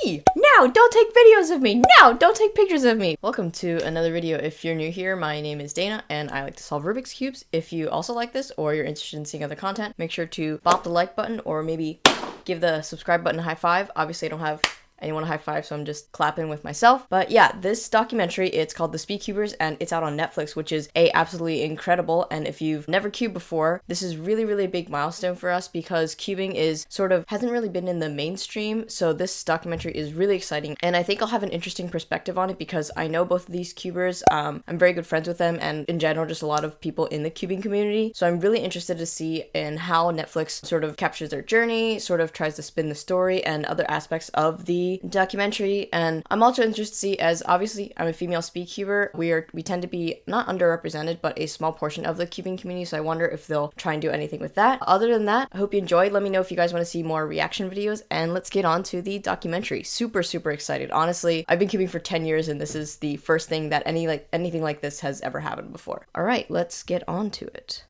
me! Now, don't take videos of me! Now, don't take pictures of me! Welcome to another video. If you're new here, my name is Dana, and I like to solve Rubik's Cubes. If you also like this, or you're interested in seeing other content, make sure to bop the like button, or maybe give the subscribe button a high five. Obviously, I don't have anyone a high five, so I'm just clapping with myself. But yeah, this documentary, it's called The Speedcubers, and it's out on Netflix, which is absolutely incredible. And if you've never cubed before, this is really a big milestone for us because cubing is hasn't really been in the mainstream. So this documentary is really exciting, and I think I'll have an interesting perspective on it because I know both of these cubers. I'm very good friends with them, and in general, just a lot of people in the cubing community. So I'm really interested to see in how Netflix sort of captures their journey, sort of tries to spin the story and other aspects of the documentary. And I'm also interested to see, as obviously I'm a female speedcuber, we tend to be not underrepresented, but a small portion of the cubing community, so I wonder if they'll try and do anything with that. Other than that, I hope you enjoyed. Let me know if you guys want to see more reaction videos, and let's get on to the documentary. Super excited. Honestly, I've been cubing for 10 years, and this is the first thing that anything like this has ever happened before. All right, let's get on to it.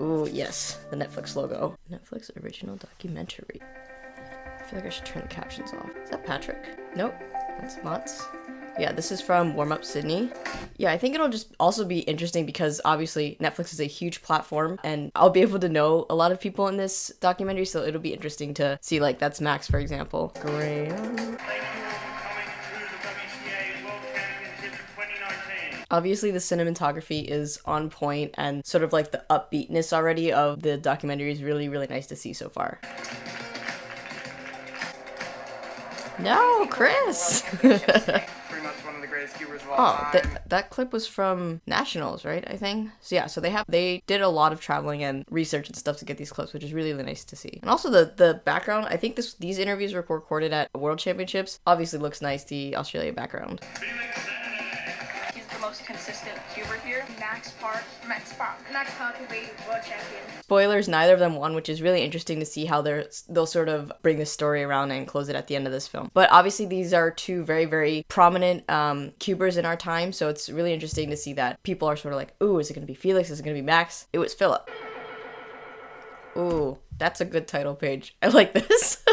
Ooh, yes, the Netflix logo. Netflix original documentary. I feel like I should turn the captions off. Is that Patrick? Nope, that's Mats. Yeah, this is from Warm Up Sydney. Yeah, I think it'll just also be interesting because obviously Netflix is a huge platform, and I'll be able to know a lot of people in this documentary, so it'll be interesting to see, like, that's Max, for example. Obviously, the cinematography is on point, and sort of like the upbeatness already of the documentary is really nice to see so far. No, Chris! Pretty much one of the greatest cubers of all time. That clip was from Nationals, right? I think. So yeah, so they did a lot of traveling and research and stuff to get these clips, which is really nice to see. And also the background, I think these interviews were recorded at World Championships. Obviously looks nice, the Australia background. He's the most consistent cuber here. Max Park will be world champion. Spoilers, neither of them won, which is really interesting to see how they'll sort of bring the story around and close it at the end of this film. But obviously these are two very prominent cubers in our time, so it's really interesting to see that people are sort of like, ooh, is it going to be Felix? Is it going to be Max? It was Philipp. Ooh, that's a good title page. I like this.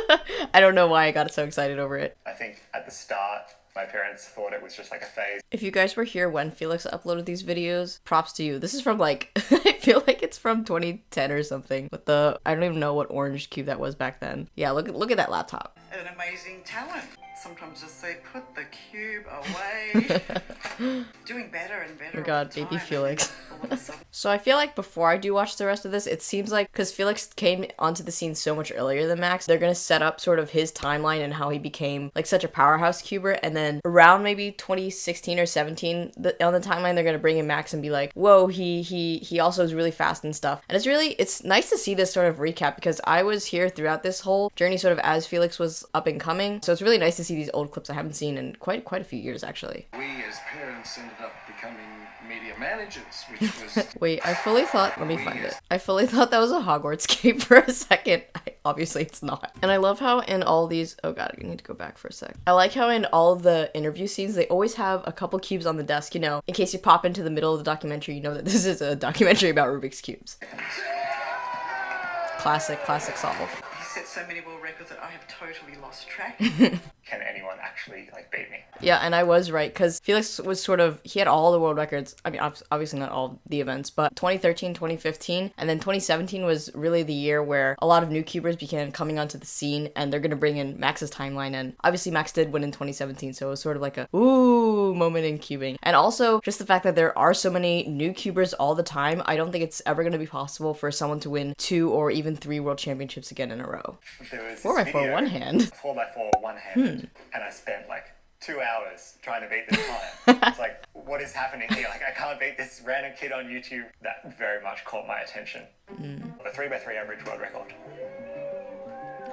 I don't know why I got so excited over it. I think at the start, my parents thought it was just like a phase. If you guys were here when Felix uploaded these videos, props to you. This is from I feel like it's from 2010 or something. With I don't even know what orange cube that was back then. Yeah, look at that laptop. An amazing talent. Sometimes just say, put the cube away. Doing better and better. Oh my god, baby Felix. So I feel like before I do watch the rest of this, it seems like, because Felix came onto the scene so much earlier than Max, they're gonna set up sort of his timeline and how he became like such a powerhouse cuber, and then around maybe 2016 or 17 on the timeline they're gonna bring in Max and be like, whoa, he also is really fast and stuff. And it's nice to see this sort of recap because I was here throughout this whole journey sort of as Felix was up and coming, so it's really nice to see these old clips I haven't seen in quite a few years actually. We as parents ended up becoming media managers, which was... Wait, I fully thought that was a Hogwarts cape for a second. Obviously it's not. And I love how in all these, oh god, I need to go back for a sec. I like how in all of the interview scenes, they always have a couple cubes on the desk, you know, in case you pop into the middle of the documentary, you know that this is a documentary about Rubik's Cubes. Classic solve. Set so many world records that I have totally lost track. Can anyone actually beat me? Yeah, and I was right, because Felix was he had all the world records. I mean, obviously not all the events, but 2013, 2015, and then 2017 was really the year where a lot of new cubers began coming onto the scene, and they're going to bring in Max's timeline, and obviously Max did win in 2017, so it was sort of like a ooh moment in cubing. And also, just the fact that there are so many new cubers all the time, I don't think it's ever going to be possible for someone to win 2 or even 3 world championships again in a row. There was 4x4 one hand. 4x4 one hand, and I spent 2 hours trying to beat this time. It's like, what is happening here? I can't beat this random kid on YouTube. That very much caught my attention. The 3x3 average world record.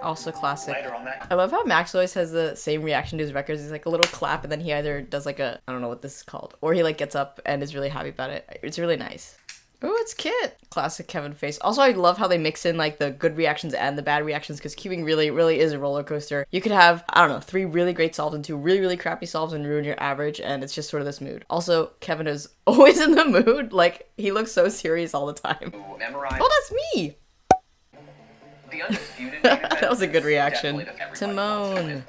Also classic. Later on that. I love how Max always has the same reaction to his records. He's like a little clap, and then he either does I don't know what this is called, or he gets up and is really happy about it. It's really nice. Oh, it's Kit. Classic Kevin face. Also, I love how they mix in the good reactions and the bad reactions, because cubing really is a roller coaster. You could have, 3 really great solves and 2 really crappy solves and ruin your average, and it's just sort of this mood. Also, Kevin is always in the mood. He looks so serious all the time. Memorize. Oh, that's me! The undisputed main event That was a good reaction. is definitely the- Timon.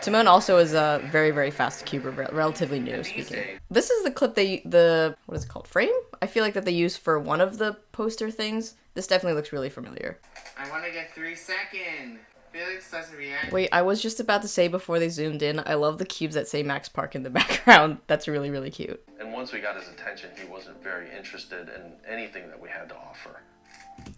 Timon also is a very, very fast cuber, relatively new speaking. This is the clip what is it called? Frame? I feel like that they use for one of the poster things. This definitely looks really familiar. I want to get 3 seconds. Felix doesn't react. Wait, I was just about to say before they zoomed in, I love the cubes that say Max Park in the background. That's really, really cute. And once we got his attention, he wasn't very interested in anything that we had to offer.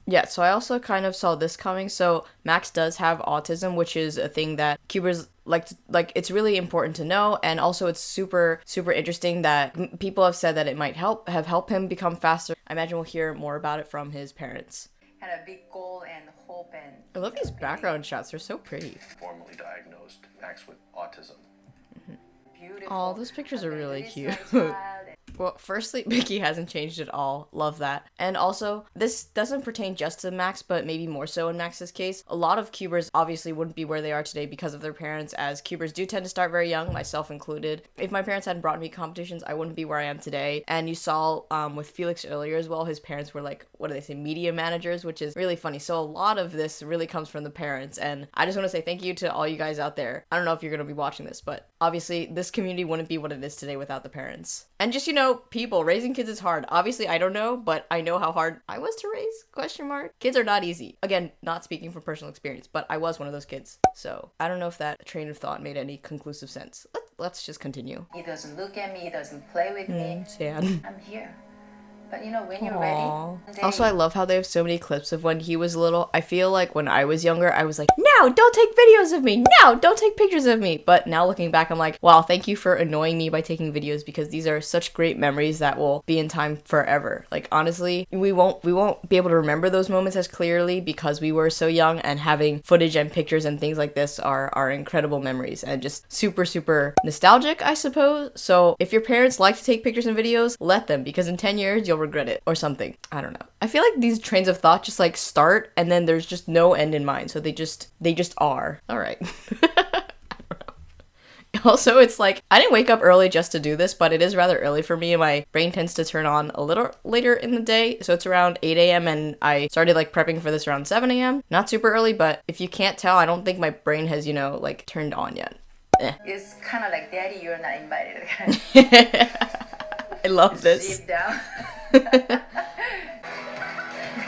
Yeah, so I also kind of saw this coming. So Max does have autism, which is a thing that cubers like it's really important to know, and also it's super interesting that people have said that it might help him become faster. I imagine we'll hear more about it from his parents. Had a big goal and hope and. I love these background shots. They're so pretty. Formally diagnosed Max with autism. Beautiful. Oh, those pictures are really cute. Child. Well, firstly, Mickey hasn't changed at all. Love that. And also, this doesn't pertain just to Max, but maybe more so in Max's case. A lot of cubers obviously wouldn't be where they are today because of their parents, as cubers do tend to start very young, myself included. If my parents hadn't brought me competitions, I wouldn't be where I am today. And you saw with Felix earlier as well, his parents were like, what do they say, media managers, which is really funny. So a lot of this really comes from the parents. And I just want to say thank you to all you guys out there. I don't know if you're going to be watching this, but obviously this community wouldn't be what it is today without the parents. And just, people, raising kids is hard. Obviously, I don't know, but I know how hard I was to raise, ? Kids are not easy. Again, not speaking from personal experience, but I was one of those kids. So I don't know if that train of thought made any conclusive sense. Let's just continue. He doesn't look at me. He doesn't play with me. Sad. I'm here. But when you're Aww. ready. Also, I love how they have so many clips of when he was little. I feel like when I was younger, I was like, no, don't take videos of me. No, don't take pictures of me. But now looking back, I'm like, wow, thank you for annoying me by taking videos, because these are such great memories that will be in time forever. Like, honestly, we won't be able to remember those moments as clearly because we were so young, and having footage and pictures and things like this are incredible memories and just super nostalgic, I suppose. So if your parents like to take pictures and videos, let them, because in 10 years, you'll regret it or something. I don't know. I feel like these trains of thought just like start and then there's just no end in mind. So they just are. All right. I don't know. Also, it's like, I didn't wake up early just to do this, but it is rather early for me and my brain tends to turn on a little later in the day. So it's around 8 a.m. and I started like prepping for this around 7 a.m. Not super early, but if you can't tell, I don't think my brain has, turned on yet. It's kind of like, Daddy, you're not invited. I love this. Deep down.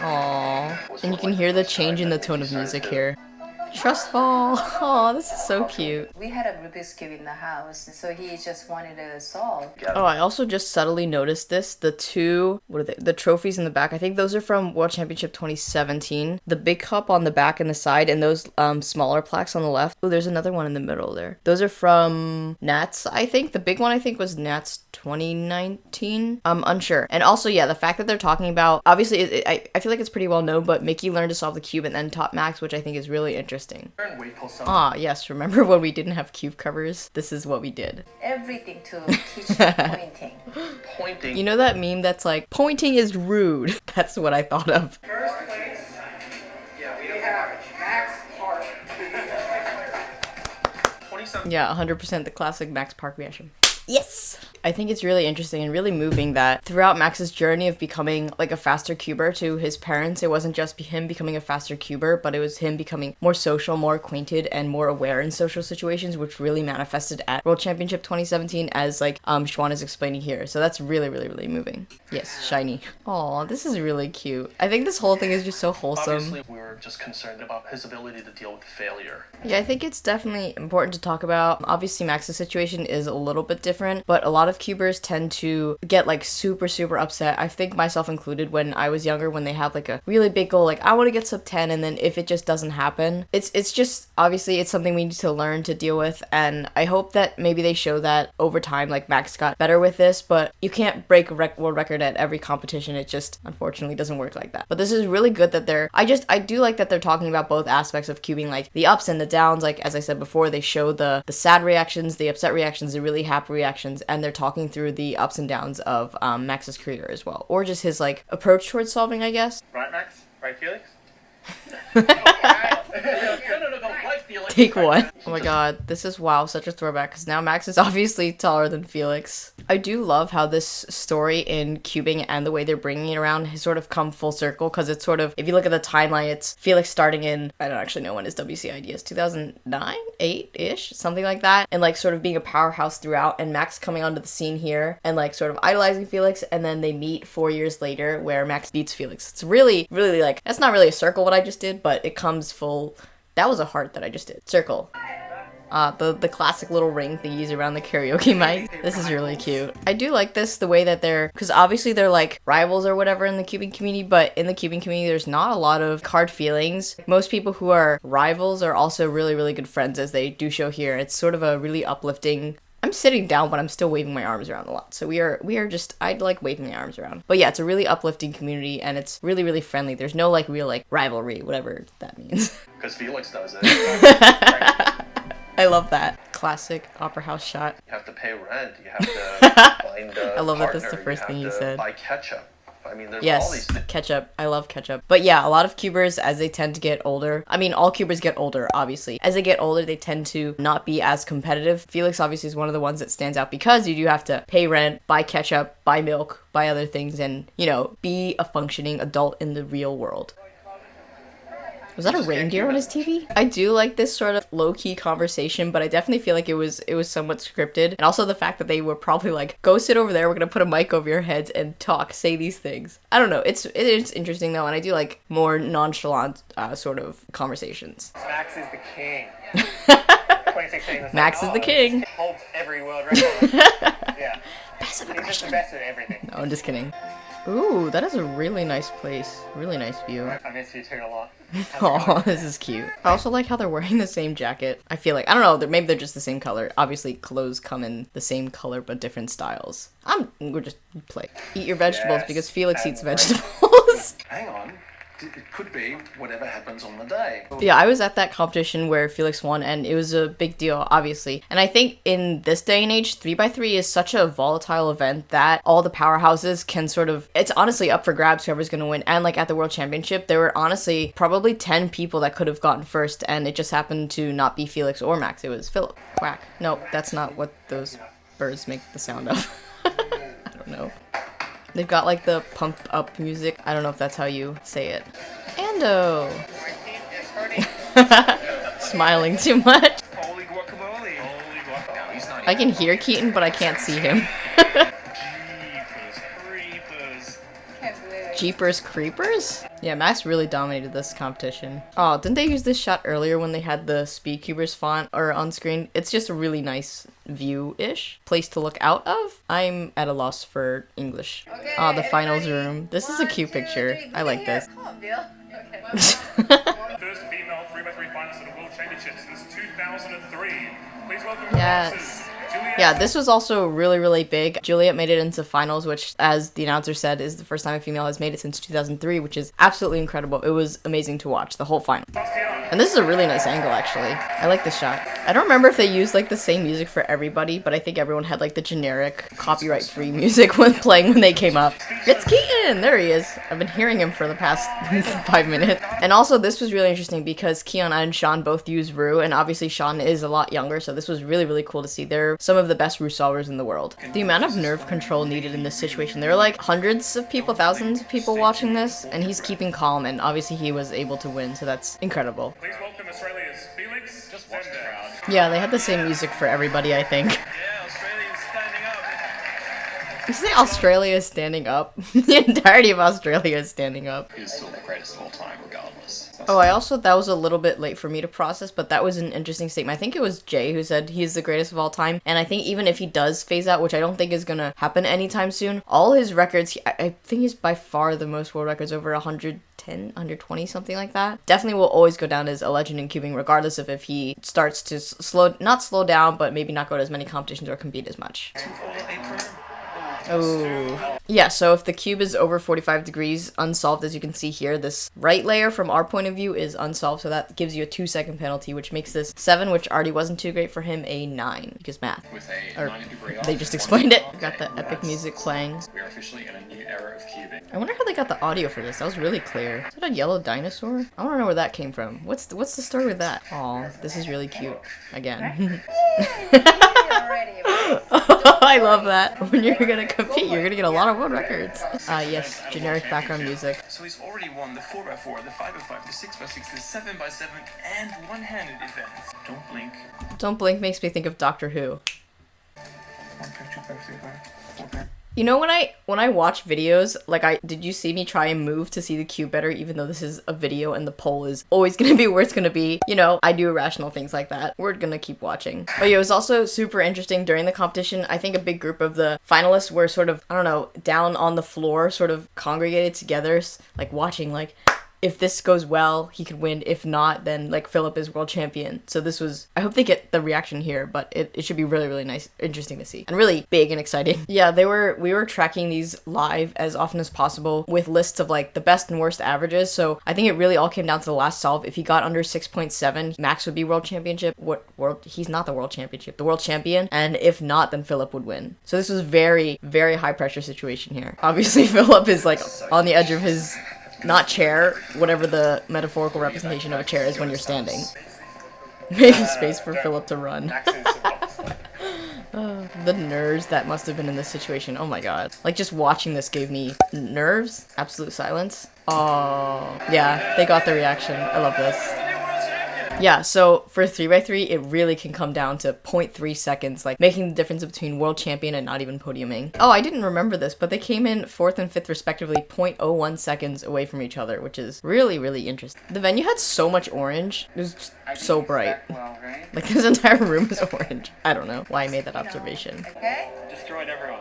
Aww. And you can hear the change in the tone of music here. Trust fall. Oh, this is so cute. We had a Rubik's Cube in the house, so he just wanted to solve. Oh, I also just subtly noticed this. The two, what are they? The trophies in the back. I think those are from World Championship 2017. The big cup on the back and the side, and those smaller plaques on the left. Oh, there's another one in the middle there. Those are from Nats, I think. The big one, I think, was Nats 2019. I'm unsure. And also, yeah, the fact that they're talking about, obviously, I feel like it's pretty well known, but Mickey learned to solve the cube and then taught Max, which I think is really interesting. Ah, yes, remember when we didn't have cube covers? This is what we did. Everything to teach pointing. Pointing. You know that meme that's like, pointing is rude? That's what I thought of. First place, we have Max Park. 27. Yeah, 100% the classic Max Park reaction. Yes! I think it's really interesting and really moving that throughout Max's journey of becoming like a faster cuber to his parents, it wasn't just him becoming a faster cuber, but it was him becoming more social, more acquainted, and more aware in social situations, which really manifested at World Championship 2017 as like Schwan is explaining here. So that's really moving. Yes, shiny. Aw, this is really cute. I think this whole thing is just so wholesome. Obviously, we were just concerned about his ability to deal with failure. Yeah, I think it's definitely important to talk about. Obviously, Max's situation is a little bit different, but a lot of cubers tend to get like super upset. I think myself included when I was younger, when they have like a really big goal, like I want to get sub 10, and then if it just doesn't happen, it's just, obviously it's something we need to learn to deal with, and I hope that maybe they show that over time, like Max got better with this, but you can't break a world record at every competition. It just unfortunately doesn't work like that. But this is really good that I do like that they're talking about both aspects of cubing, like the ups and the downs. Like as I said before, they show the sad reactions, the upset reactions, the really happy reactions, and they're talking through the ups and downs of Max's career as well, or just his like approach towards solving, I guess. Right, Max? Right, Felix? No, right Felix. Take one. Oh my god, this is, wow, such a throwback, because now Max is obviously taller than Felix. I do love how this story in cubing and the way they're bringing it around has sort of come full circle, because it's sort of, if you look at the timeline, it's Felix starting in, I don't actually know when his WCID is, 2009? 8-ish? Something like that. And like sort of being a powerhouse throughout, and Max coming onto the scene here and like sort of idolizing Felix, and then they meet 4 years later where Max beats Felix. It's really, really like, that's not really a circle what I just did, but it comes full. That was a heart that I just did. Circle. The classic little ring thingies around the karaoke mic. This is really cute. I do like this, the way that they're, because obviously they're like rivals or whatever in the cubing community, but in the cubing community there's not a lot of hard feelings. Most people who are rivals are also really, really good friends, as they do show here. It's sort of a really uplifting. I'm sitting down, but I'm still waving my arms around a lot. So we are just, I like waving my arms around. But yeah, it's a really uplifting community, and it's really, really friendly. There's no like real like rivalry, whatever that means. Because Felix does it. I love that. Classic opera house shot. You have to pay rent. You have to find a I love that partner. that's the first thing you have to said. buy ketchup. I mean, there's all these Yes, things. ketchup. I love ketchup. But yeah, a lot of cubers, as they tend to get older, I mean, all cubers get older, obviously. As they get older, they tend to not be as competitive. Felix obviously is one of the ones that stands out, because you do have to pay rent, buy ketchup, buy milk, buy other things, and, you know, be a functioning adult in the real world. Was that a reindeer on his TV? I do like this sort of low-key conversation, but I definitely feel like it was somewhat scripted. And also the fact that they were probably like, go sit over there, we're gonna put a mic over your heads and talk, say these things. I don't know, it's interesting though, and I do like more nonchalant sort of conversations. Max is the king. 2016 was Max is the king. Holds every world record. Yeah. Passive He's just the aggression. best at everything. No, I'm just kidding. Ooh, that is a really nice place. Really nice view. I miss you too a lot. Oh, this is cute. I also like how they're wearing the same jacket. I feel like, I don't know, maybe they're just the same color. Obviously, clothes come in the same color, but different styles. We're just play. Eat your vegetables, Yes, because Felix and eats right. vegetables. Hang on. It could be whatever happens on the day. Yeah, I was at that competition where Felix won, and it was a big deal, obviously. And I think in this day and age, 3x3 is such a volatile event that all the powerhouses can sort of, it's honestly up for grabs whoever's gonna win. And like at the World Championship, there were honestly probably 10 people that could have gotten first, and it just happened to not be Felix or Max, it was Philipp. Quack. No, that's not what those birds make the sound of. I don't know. They've got like the pump up music. I don't know if that's how you say it. Ando. Smiling too much. Holy guacamole. Holy guacamole. No, he's not I can hear Keaton, but I can't see him. Jeepers creepers. Can't believe it. Jeepers Creepers? Yeah, Max really dominated this competition. Oh, didn't they use this shot earlier when they had the Speedcubers font or on screen? It's just a really nice view-ish place to look out of. I'm at a loss for English. Okay, Oh, the finals everybody. room. This is a 1, cute 2, picture. 3. I like this. Come on, Bill. Okay. First female 3x3 finalist at the World Championships since 2003. Please welcome the Yes. bosses, Juliet. Yeah, this was also really, really big. Juliet made it into finals, which, as the announcer said, is the first time a female has made it since 2003, which is absolutely incredible. It was amazing to watch, the whole final. And this is a really nice angle, actually. I like this shot. I don't remember if they used, like, the same music for everybody, but I think everyone had, like, the generic copyright-free music when playing when they came up. It's Keaton! There he is. I've been hearing him for the past 5 minutes. And also, this was really interesting because Keon and Sean both use Rue, and obviously Sean is a lot younger, so this was really, really cool to see. They're some of the best Rue solvers in the world. The amount of nerve control needed in this situation, there are like hundreds of people, thousands of people watching this, and he's keeping calm, and obviously he was able to win, so that's incredible. Please welcome Australia's Felix. Just watch the crowd. Yeah, they had the same music for everybody, I think. Yeah, Australia's standing up. You say Australia is standing up? The entirety of Australia is standing up. He's still the greatest of all time, regardless. Oh, I also, that was a little bit late for me to process, but that was an interesting statement. I think it was Jay who said he's the greatest of all time, and I think even if he does phase out, which I don't think is gonna happen anytime soon, all his records, I think he's by far the most world records, over 110, 120, something like that. Definitely will always go down as a legend in cubing, regardless of if he starts to not slow down, but maybe not go to as many competitions or compete as much. Oh. Yeah, so if the cube is over 45 degrees unsolved, as you can see here, this right layer from our point of view is unsolved, so that gives you a 2-second penalty, which makes this 7, which already wasn't too great for him, a 9, because math. With a Or 90-degree off, they just one explained it. off, Got the okay, epic that's- music playing. We're officially in a new era of cubing. I wonder how they got the audio for this. That was really clear. Is that a yellow dinosaur? I want to know where that came from. What's the story with that? Aw, this is really cute. Again. I love that. When you're gonna compete, you're gonna get a lot of world records. Yes, generic background music. So he's already won the 4x4, the 5x5, the 6x6, the 7x7, and one-handed events. Don't blink. Don't Blink makes me think of Doctor Who. 1 pair, 2 pair, 3 pair, 4 pair. You know, when I watch videos, like did you see me try and move to see the cube better, even though this is a video and the poll is always gonna be where it's gonna be? You know, I do irrational things like that. We're gonna keep watching. But yeah, it was also super interesting during the competition. I think a big group of the finalists were sort of, I don't know, down on the floor, sort of congregated together, like watching, like, if this goes well, he could win. If not, then like Philipp is world champion. So this was, I hope they get the reaction here, but it should be really, really nice, interesting to see. And really big and exciting. Yeah, we were tracking these live as often as possible with lists of like the best and worst averages. So I think it really all came down to the last solve. If he got under 6.7, Max would be world championship. He's not the world championship, the world champion. And if not, then Philipp would win. So this was very, very high pressure situation here. Obviously Philipp is like on the edge of his, not chair, whatever the metaphorical representation of a chair is when you're standing. Making space for Philipp to run. The nerves that must have been in this situation. Oh my god. Like, just watching this gave me nerves. Absolute silence. Oh, yeah, they got the reaction. I love this. Yeah, so for 3x3, it really can come down to 0.3 seconds, like making the difference between world champion and not even podiuming. Oh, I didn't remember this, but they came in 4th and 5th respectively, 0.01 seconds away from each other, which is really, really interesting. The venue had so much orange. It was just so bright. Like, this entire room is orange. I don't know why I made that observation. Okay? Destroyed everyone.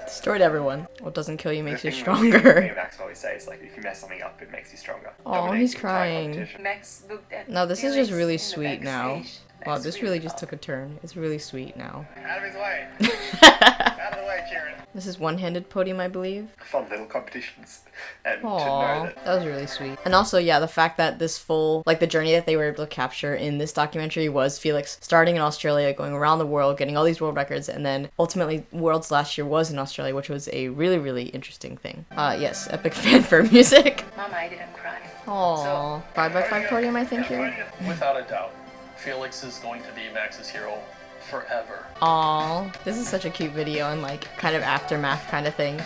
Destroyed everyone. What doesn't kill you makes you Me stronger. and Max always say is like, if you mess something up, it makes you stronger. Oh, Dominates he's the entire crying. competition. Max looked at No, this is just Felix really in the sweet now. backstage. Wow, this really just took a turn. It's really sweet now. Out of his way. Out of the way, Kieran. This is one-handed podium, I believe. Fun little competitions. And to know Aww, that that was really sweet. And also, yeah, the fact that this full, like the journey that they were able to capture in this documentary was Felix starting in Australia, going around the world, getting all these world records, and then ultimately Worlds last year was in Australia, which was a really, really interesting thing. Yes, epic fanfare music. Mama, I didn't cry. Aww, 5x5 podium, I think here. Without a doubt, Felix is going to be Max's hero forever. Aww, this is such a cute video and like kind of aftermath kind of thing.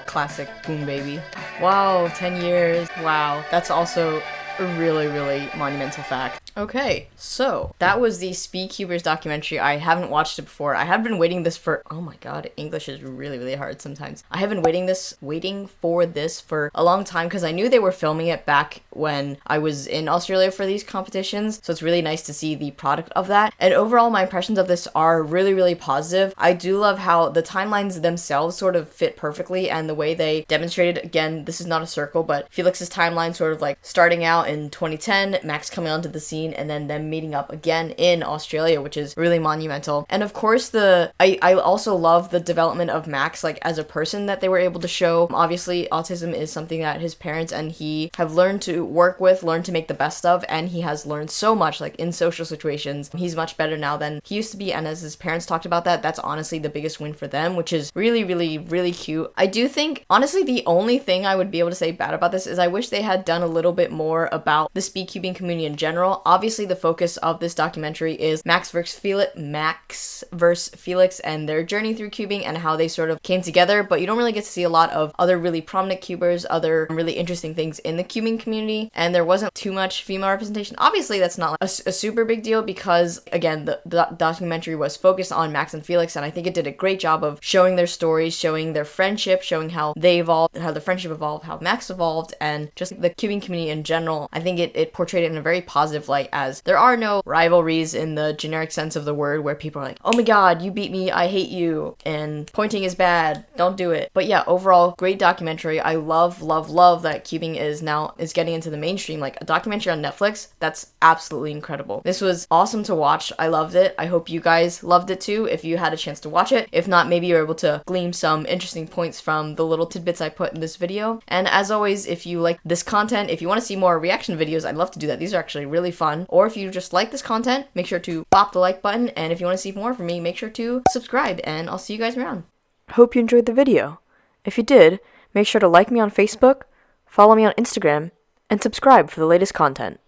Classic Boom Baby. Wow, 10 years. Wow, that's also a really, really monumental fact. Okay, so that was the Speedcubers documentary. I haven't watched it before. I have been waiting this for, oh my god, English is really, really hard sometimes. I have been waiting for this for a long time because I knew they were filming it back when I was in Australia for these competitions. So it's really nice to see the product of that. And overall, my impressions of this are really, really positive. I do love how the timelines themselves sort of fit perfectly and the way they demonstrated, again, this is not a circle, but Felix's timeline sort of like starting out in 2010, Max coming onto the scene, and then them meeting up again in Australia, which is really monumental. And of course, I also love the development of Max, like as a person that they were able to show. Obviously, autism is something that his parents and he have learned to work with, learned to make the best of, and he has learned so much, like in social situations. He's much better now than he used to be, and as his parents talked about that, that's honestly the biggest win for them, which is really, really, really cute. I do think, honestly, the only thing I would be able to say bad about this is I wish they had done a little bit more about the speedcubing community in general. Obviously, the focus of this documentary is Max versus Felix and their journey through cubing and how they sort of came together, but you don't really get to see a lot of other really prominent cubers, other really interesting things in the cubing community, and there wasn't too much female representation. Obviously, that's not like a super big deal because, again, the documentary was focused on Max and Felix, and I think it did a great job of showing their stories, showing their friendship, showing how they evolved, how the friendship evolved, how Max evolved, and just the cubing community in general. I think it portrayed it in a very positive light, as there are no rivalries in the generic sense of the word where people are like, oh my god, you beat me, I hate you, and pointing is bad, don't do it. But yeah, overall, great documentary. I love that cubing is getting into the mainstream. Like a documentary on Netflix, that's absolutely incredible. This was awesome to watch. I loved it. I hope you guys loved it too if you had a chance to watch it. If not, maybe you're able to glean some interesting points from the little tidbits I put in this video. And as always, if you like this content, if you want to see more reaction videos, I'd love to do that. These are actually really fun. Or if you just like this content, make sure to pop the like button. And if you want to see more from me, make sure to subscribe, and I'll see you guys around. Hope you enjoyed the video. If you did, make sure to like me on Facebook, follow me on Instagram, and subscribe for the latest content.